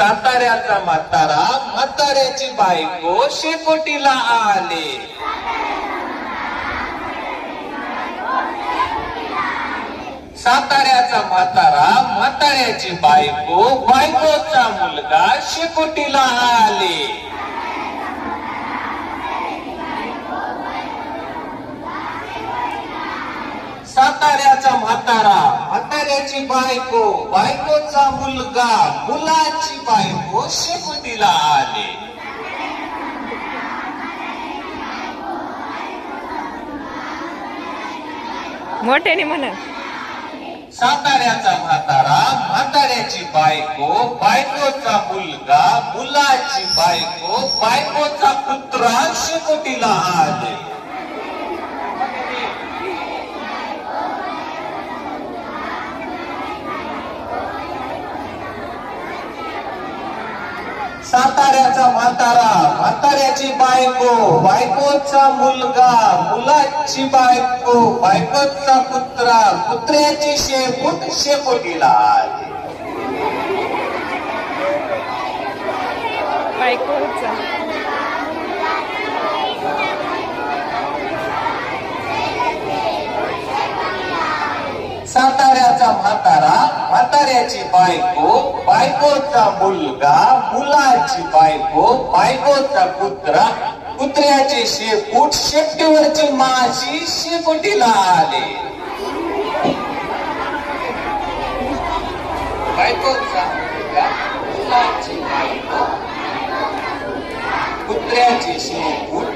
साताऱ्याचा म्हातारा म्हाताऱ्याची बायको शेकोटीला आले. साताऱ्याचा म्हातारा म्हाताऱ्याची बायको बायकोचा मुलगा शेकोटीला आले. साताऱ्याचा म्हातारा म्हाताऱ्याची बायको बायकोचा मुलगा मुलाची बायको शेकोटीला आले. मोठ्याने म्हणा. साताऱ्याचा म्हातारा म्हाताऱ्याची बायको बायकोचा मुलगा मुलाची बायको बायकोचा पुत्रा शेकोटीला आले. साताऱ्याचा म्हातारा म्हाताऱ्याची बायको बायकोचा मुलगा मुलाची बायको बायकोचा पुत्रा पुत्र्याची शेपूट शेकोटीला आले. बायकोचा साताऱ्याचा म्हातारा म्हाताऱ्याची बायको बायकोचा मुलगा मुलाची बायको बायकोचा पुत्रा पुत्र्याचे शेपूट शेपटीवरची माशी शेकोटीला आले. बायकोचा मुलगा मुलाची बायको पुत्र्याचे शेपूट.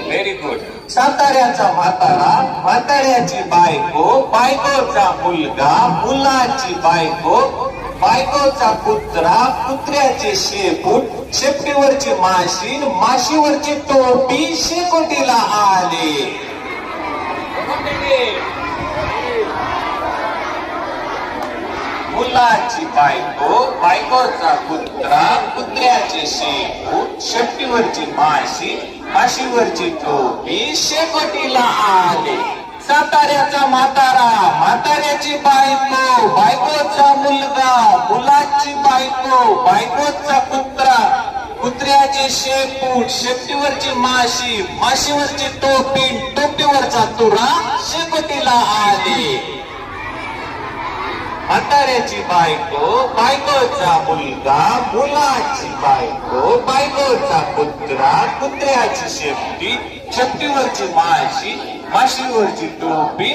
Very good. साताऱ्याचा म्हातारा म्हाताऱ्याची बायको बायकोचा मुलगा मुलाची बायको बायकोचा पुत्रा पुत्र्याचे शेपूट शेपटीवरची माशी माशीवरची टोपी शेकोटीला आले. मुलाची बायको बायकोचा पुत्रा पुत्र्याचे शेपूट शेपटीवरची माशी माशीवरची टोपी शेकोटीला आले. साताऱ्याचा म्हातारा म्हाताऱ्याची बायको बायकोचा मुलगा मुलाची बायको बायकोचा पुत्रा पुत्र्याचे शेपूट शेपटीवरची माशी माशीवरची टोपी टोपीवरचा तुरा शेकोटीला आले. म्हाताऱ्याची बायको बायकोचा मुलगा मुलाची बायको बायकोचा पुत्रा पुत्र्याची शेपटी शेपटीवरची माशी माशीवरची टोपी